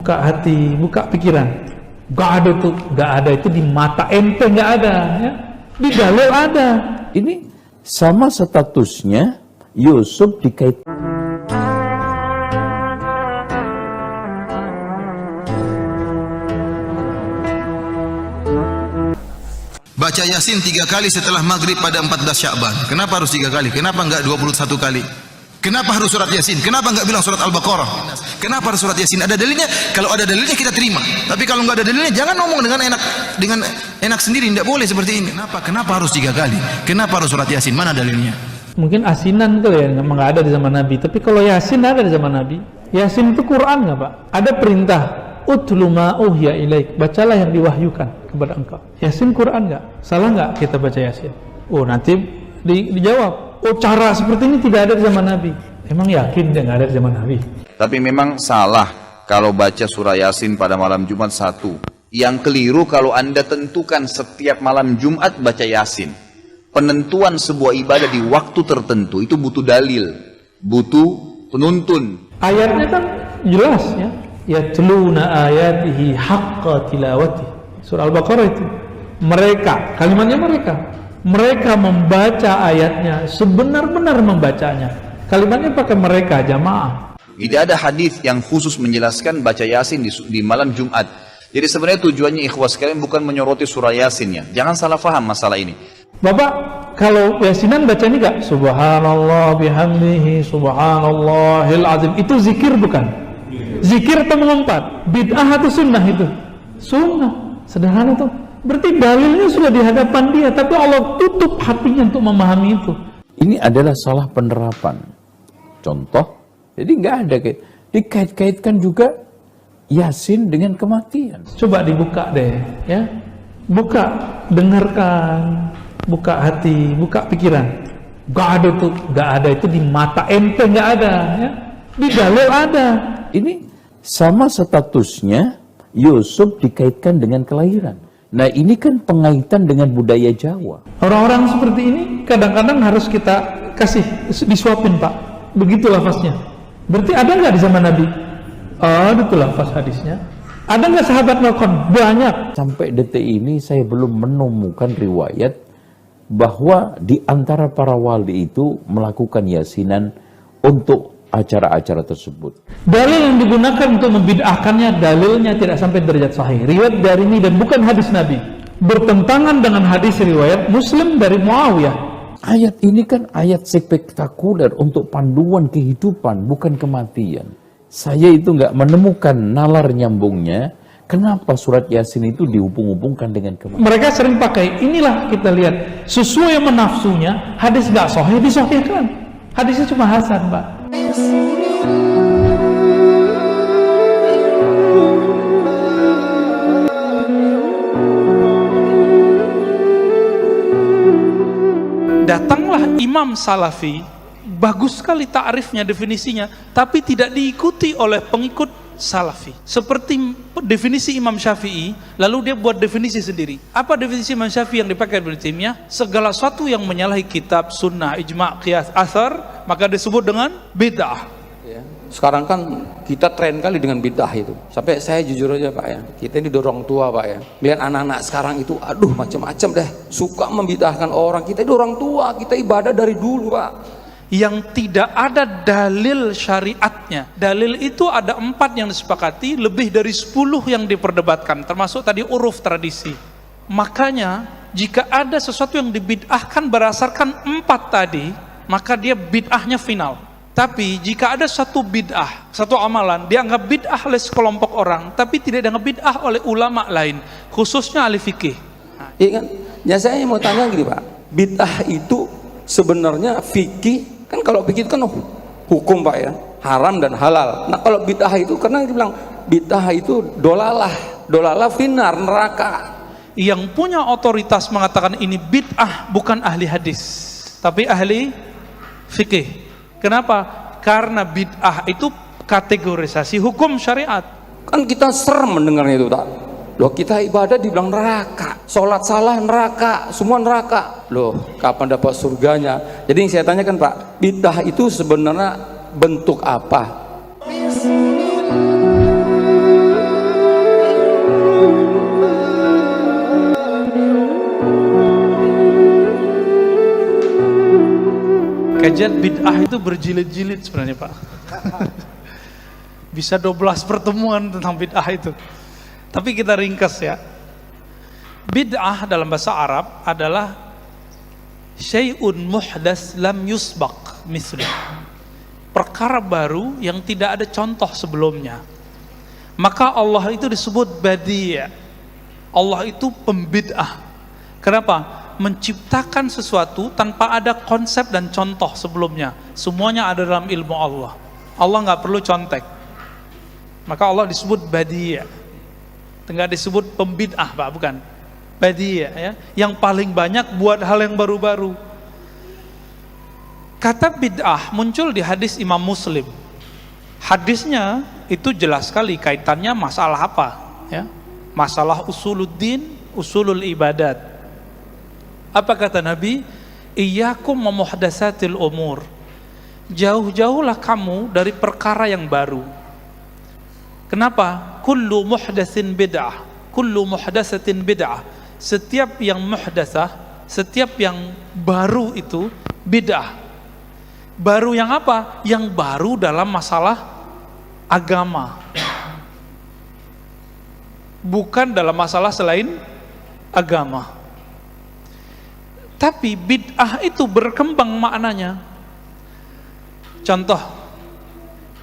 Buka hati, buka pikiran. Gak ada tuh, gak ada itu di mata ente, gak ada ya. Di dalil ada. Ini sama statusnya Yusuf dikait. Baca Yasin 3 kali setelah maghrib pada 14 Sya'ban. Kenapa harus 3 kali? Kenapa enggak 21 kali? Kenapa harus surat Yasin? Kenapa enggak bilang surat Al-Baqarah? Kenapa harus surat Yasin? Ada dalilnya? Kalau ada dalilnya kita terima. Tapi kalau enggak ada dalilnya, jangan ngomong dengan enak sendiri. Tidak boleh seperti ini. Kenapa harus 3 kali? Kenapa harus surat Yasin? Mana dalilnya? Mungkin asinan tuh ya, memang nggak ada di zaman Nabi. Tapi kalau Yasin ada di zaman Nabi. Yasin itu Quran nggak Pak? Ada perintah, utlu ma uhiya ilaik, bacalah yang diwahyukan kepada engkau. Yasin Quran nggak? Salah nggak kita baca Yasin? Oh nanti dijawab, oh cara seperti ini tidak ada di zaman Nabi. Emang yakin dia nggak ada di zaman Nabi? Tapi memang salah kalau baca surah Yasin pada malam Jumat 1. Yang keliru kalau Anda tentukan setiap malam Jumat baca Yasin. Penentuan sebuah ibadah di waktu tertentu itu butuh dalil, butuh penuntun. Ayatnya kan jelas ya. Yatluna ayatihi haqqa tilawati. Surah Al-Baqarah itu. Mereka, kalimatnya mereka membaca ayatnya sebenar-benar membacanya. Kalimatnya pakai mereka, jamaah. Tidak ada hadis yang khusus menjelaskan baca Yasin di malam Jumat. Jadi sebenarnya tujuannya ikhwas sekalian bukan menyoroti surah Yasinnya. Jangan salah faham masalah ini. Bapak, kalau Yasinan baca ini gak? Subhanallah bihamdihi subhanallahil azim. Itu zikir bukan? Zikir atau mengumpat? Bid'ah atau sunnah itu? Sunnah, sederhana tuh. Berarti dalilnya sudah di hadapan dia, tapi Allah tutup hatinya untuk memahami itu. Ini adalah salah penerapan. Contoh, jadi nggak ada dikait-kaitkan juga Yasin dengan kematian. Coba dibuka deh, ya. Buka, dengarkan, buka hati, buka pikiran. Gak ada tuh, gak ada itu di mata ente, gak ada ya. Di dalil ada. Ini sama statusnya Yusuf dikaitkan dengan kelahiran. Nah ini kan pengaitan dengan budaya Jawa. Orang-orang seperti ini kadang-kadang harus kita kasih disuapin Pak. Begitu lafaznya. Berarti ada nggak di zaman Nabi? Ada tuh lafaz hadisnya. Ada nggak sahabat melakukan? Banyak. Sampai detik ini saya belum menemukan riwayat bahwa di antara para wali itu melakukan yasinan untuk acara-acara tersebut. Dalil yang digunakan untuk membid'ahkannya, dalilnya tidak sampai derajat sahih. Riwayat dari ini dan bukan hadis Nabi. Bertentangan dengan hadis riwayat Muslim dari Muawiyah. Ayat ini kan ayat spektakuler untuk panduan kehidupan, bukan kematian. Saya itu nggak menemukan nalar nyambungnya. Kenapa surat Yasin itu dihubung-hubungkan dengan kematian? Mereka sering pakai, inilah kita lihat. Sesuai menafsunya, hadis nggak sahih disahihkan. Hadisnya cuma hasan Pak. Datanglah Imam Salafi, bagus sekali ta'rifnya, definisinya, tapi tidak diikuti oleh pengikut Salafi. Seperti definisi Imam Syafi'i, lalu dia buat definisi sendiri. Apa definisi Imam Syafi'i yang dipakai Ibnu Taimiyah? Segala sesuatu yang menyalahi kitab, sunnah, ijma', qiyas, athar, maka disebut dengan bid'ah. Ya. Sekarang kan kita tren kali dengan bid'ah itu. Sampai saya jujur aja Pak ya, kita ini dorong tua Pak ya. Lihat anak-anak sekarang itu, aduh macam-macam deh. Suka membid'ahkan orang. Kita ini orang tua, kita ibadah dari dulu Pak. Yang tidak ada dalil syariatnya. Dalil itu ada 4 yang disepakati, lebih dari 10 yang diperdebatkan, termasuk tadi uruf tradisi. Makanya jika ada sesuatu yang dibid'ahkan berdasarkan 4 tadi, maka dia bid'ahnya final. Tapi jika ada satu bid'ah, satu amalan dianggap bid'ah oleh sekelompok orang, tapi tidak dianggap bid'ah oleh ulama lain, khususnya ahli fikih. Iya kan? Ya saya mau tanya gini Pak, bid'ah itu sebenarnya fikih. Kan kalau begitu kan hukum Pak ya, haram dan halal. Nah kalau bid'ah itu, karena dibilang bid'ah itu dolalah finar, neraka. Yang punya otoritas mengatakan ini bid'ah bukan ahli hadis, tapi ahli fikih. Kenapa? Karena bid'ah itu kategorisasi hukum syariat. Kan kita serem mendengarnya itu tak? Loh kita ibadah dibilang neraka, sholat salah neraka, semua neraka. Loh kapan dapat surganya? Jadi yang saya tanyakan Pak, bid'ah itu sebenarnya bentuk apa? Kajian bid'ah itu berjilid-jilid sebenarnya Pak. Bisa 12 pertemuan tentang bid'ah itu. Tapi kita ringkas ya. Bid'ah dalam bahasa Arab adalah syai'un muhdas lam yusbaq mislu. Perkara baru yang tidak ada contoh sebelumnya. Maka Allah itu disebut badi'. Allah itu pembid'ah. Kenapa? Menciptakan sesuatu tanpa ada konsep dan contoh sebelumnya. Semuanya ada dalam ilmu Allah. Allah nggak perlu contek. Maka Allah disebut badi'. Enggak disebut pembid'ah Pak, bukan. Badi' ya, yang paling banyak buat hal yang baru-baru. Kata bid'ah muncul di hadis Imam Muslim. Hadisnya itu jelas sekali kaitannya masalah apa ya? Masalah usuluddin, usulul ibadat. Apa kata Nabi? Iyyakum wa muhdatsatil umur. Jauh-jauhlah kamu dari perkara yang baru. Kenapa? Kullu muhdatsin bid'ah. Kullu muhdatsatin bid'ah. Setiap yang muhdatsah, setiap yang baru itu bid'ah. Baru yang apa? Yang baru dalam masalah agama. Bukan dalam masalah selain agama. Tapi bid'ah itu berkembang maknanya. Contoh,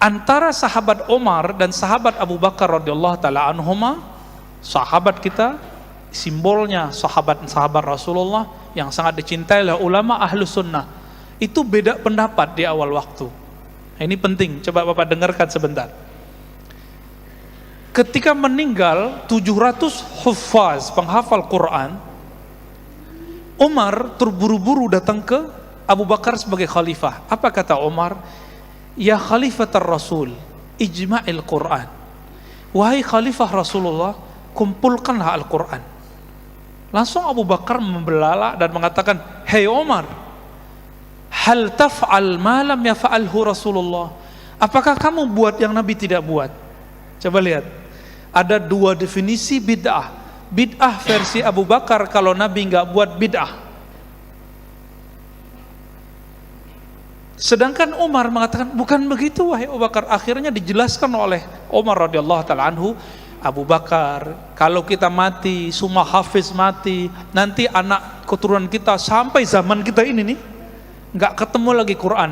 antara sahabat Umar dan sahabat Abu Bakar radhiyallahu taala anhuma, sahabat kita, simbolnya sahabat-sahabat Rasulullah yang sangat dicintai oleh ulama ahlu sunnah, itu beda pendapat di awal waktu. Ini penting, coba Bapak dengarkan sebentar. Ketika meninggal 700 huffaz, penghafal Quran, Umar terburu-buru datang ke Abu Bakar sebagai khalifah. Apa kata Umar? Ya khalifatar Rasul, ijma'il Quran. Wahai khalifah Rasulullah, kumpulkanlah Al-Quran. Langsung Abu Bakar membelalak dan mengatakan, Hei Umar, hal taf'al ma lam yaf'alhu Rasulullah. Apakah kamu buat yang Nabi tidak buat? Coba lihat. Ada dua definisi bid'ah. Bid'ah versi Abu Bakar kalau Nabi nggak buat bid'ah. Sedangkan Umar mengatakan bukan begitu wahai Abu Bakar. Akhirnya dijelaskan oleh Umar radhiyallahu taala anhu, Abu Bakar, kalau kita mati, semua hafiz mati, nanti anak keturunan kita sampai zaman kita ini nih nggak ketemu lagi Quran.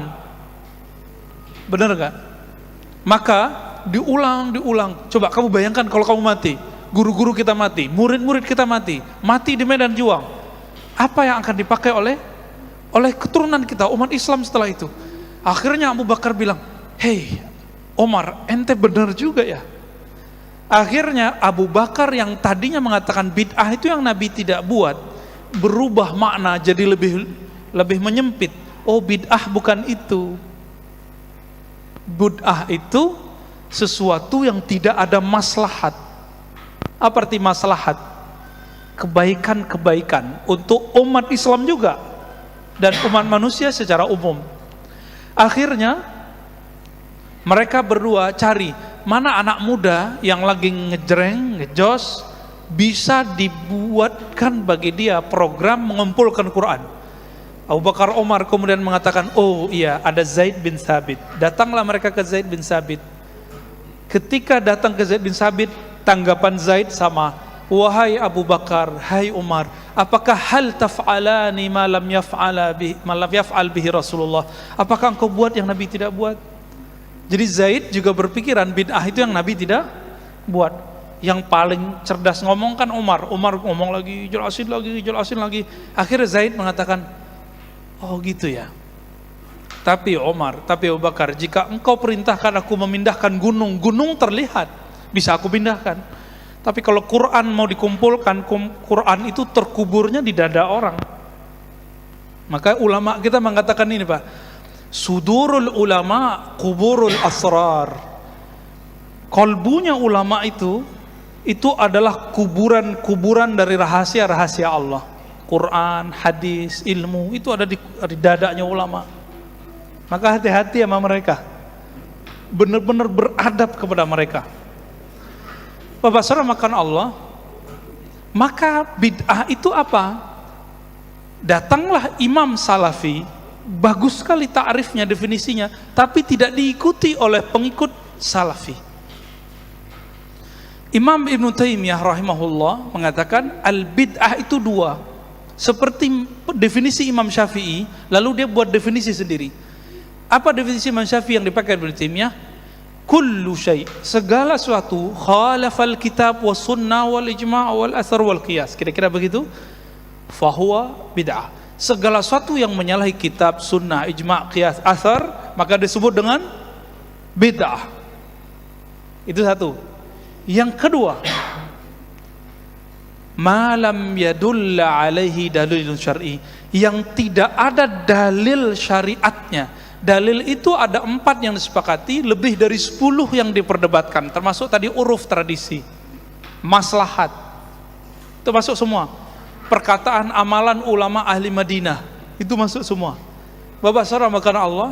Benar nggak? Maka diulang. Coba kamu bayangkan kalau kamu mati. Guru-guru kita mati, murid-murid kita mati di medan juang. Apa yang akan dipakai oleh keturunan kita, umat Islam setelah itu? Akhirnya Abu Bakar bilang, hei Umar, ente benar juga ya. Akhirnya Abu Bakar yang tadinya mengatakan bid'ah itu yang Nabi tidak buat, berubah makna jadi lebih menyempit. Oh, bid'ah bukan itu. Bid'ah itu sesuatu yang tidak ada maslahat. Apa arti maslahat? Kebaikan-kebaikan untuk umat Islam juga dan umat manusia secara umum. Akhirnya mereka berdua cari mana anak muda yang lagi ngejreng, ngejos, bisa dibuatkan bagi dia program mengumpulkan Quran. Abu Bakar Umar kemudian mengatakan, oh iya, ada Zaid bin Thabit. Datanglah mereka ke Zaid bin Thabit. Ketika datang ke Zaid bin Thabit, tanggapan Zaid sama, wahai Abu Bakar, hai Umar, apakah hal taf'alani ma lam yaf'al bihi Rasulullah? Apakah engkau buat yang Nabi tidak buat? Jadi Zaid juga berpikiran bid'ah itu yang Nabi tidak buat. Yang paling cerdas ngomong kan Umar. Umar ngomong lagi, jelasin lagi. Akhirnya Zaid mengatakan, oh gitu ya. Tapi Abu Bakar, jika engkau perintahkan aku memindahkan gunung terlihat, bisa aku pindahkan. Tapi kalau Quran mau dikumpulkan, Quran itu terkuburnya di dada orang. Maka ulama kita mengatakan ini Pak, sudurul ulama kuburul asrar. Kolbunya ulama itu adalah kuburan dari rahasia-rahasia Allah. Quran, hadis, ilmu itu ada di dadanya ulama. Maka hati-hati sama mereka. Benar-benar beradab kepada mereka. Bapak saudara makan Allah, maka bid'ah itu apa? Datanglah imam salafi bagus sekali ta'rifnya, definisinya, tapi tidak diikuti oleh pengikut salafi. Imam Ibn Taimiyah rahimahullah mengatakan al-bid'ah itu dua, seperti definisi Imam Syafi'i, lalu dia buat definisi sendiri. Apa definisi Imam Syafi'i yang dipakai Ibn Taimiyah? Kullu syai', segala suatu khalafal kitab was sunnah wal ijma' wal athar wal qiyas, kira-kira begitu, fahuwa bid'ah. Segala sesuatu yang menyalahi kitab, sunnah, ijma', qiyas, athar, maka disebut dengan bid'ah. Itu satu. Yang kedua, malam yadulla alaihi dalilun syar'i, yang tidak ada dalil syariatnya. Dalil itu ada 4 yang disepakati, lebih dari 10 yang diperdebatkan, termasuk tadi uruf, tradisi, maslahat, itu masuk semua. Perkataan amalan ulama ahli Madinah, itu masuk semua. Bapak saudara makan Allah,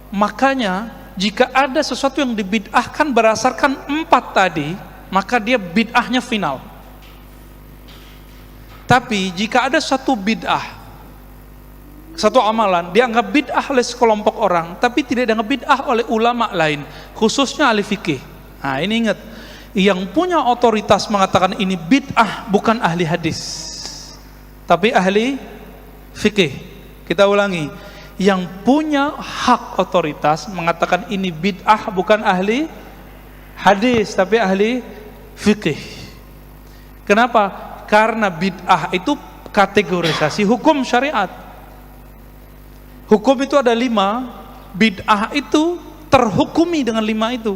makanya jika ada sesuatu yang dibid'ahkan berdasarkan 4 tadi, maka dia bid'ahnya final. Tapi jika ada satu bid'ah, satu amalan dianggap bid'ah oleh sekelompok orang, tapi tidak dianggap bid'ah oleh ulama lain, khususnya ahli fikih. Nah ini ingat, yang punya otoritas mengatakan ini bid'ah bukan ahli hadis, tapi ahli fikih. Kita ulangi, yang punya hak otoritas mengatakan ini bid'ah bukan ahli hadis, tapi ahli fikih. Kenapa? Karena bid'ah itu kategorisasi hukum syariat. Hukum itu ada 5, bid'ah itu terhukumi dengan 5 itu.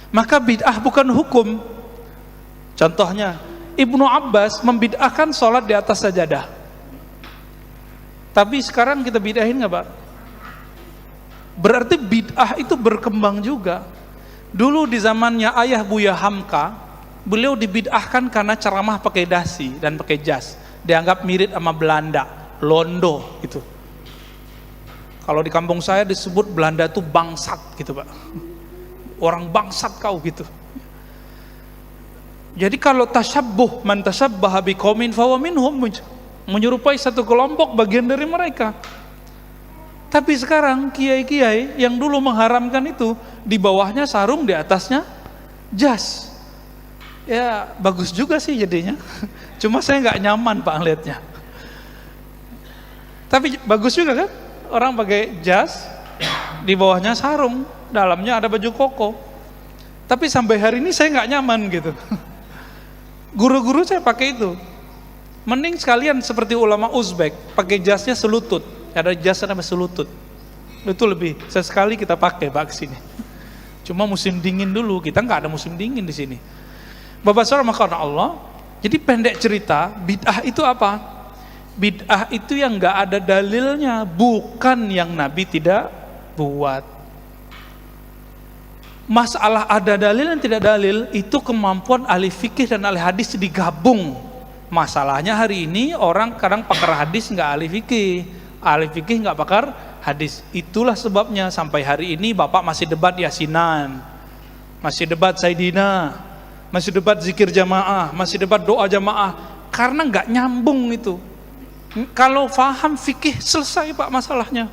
Maka bid'ah bukan hukum. Contohnya, Ibnu Abbas membid'ahkan sholat di atas sajadah. Tapi sekarang kita bid'ahin nggak Pak? Berarti bid'ah itu berkembang juga. Dulu di zamannya ayah Buya Hamka, beliau dibid'ahkan karena ceramah pakai dasi dan pakai jas. Dianggap mirip sama Belanda, londo gitu. Kalau di kampung saya disebut Belanda itu bangsat gitu Pak. Orang bangsat kau gitu. Jadi kalau tasyabbuh, man tasyabbaha biqaumin fahuwa minhum, menyerupai satu kelompok bagian dari mereka. Tapi sekarang kiai-kiai yang dulu mengharamkan itu, di bawahnya sarung, di atasnya jas. Ya bagus juga sih jadinya. Cuma saya nggak nyaman Pak ngeliatnya. Tapi bagus juga kan, orang pakai jas, di bawahnya sarung, dalamnya ada baju koko. Tapi sampai hari ini saya nggak nyaman gitu. Guru-guru saya pakai itu. Mending sekalian seperti ulama Uzbek, pakai jasnya selutut. Ada jas namanya selutut. Itu lebih sesekali kita pakai Pak kesini. Cuma musim dingin dulu, kita nggak ada musim dingin di sini. Bapak saudara makanya Allah. Jadi pendek cerita, bid'ah itu apa? Bid'ah itu yang nggak ada dalilnya, bukan yang Nabi tidak buat. Masalah ada dalil dan tidak dalil itu kemampuan ahli fikih dan ahli hadis digabung. Masalahnya hari ini orang kadang pakar hadis nggak ahli fikih nggak pakar hadis. Itulah sebabnya sampai hari ini Bapak masih debat Yasinan, masih debat Sayyidina, masih debat zikir jamaah, masih debat doa jamaah, karena nggak nyambung itu. Kalau faham fikih selesai Pak masalahnya.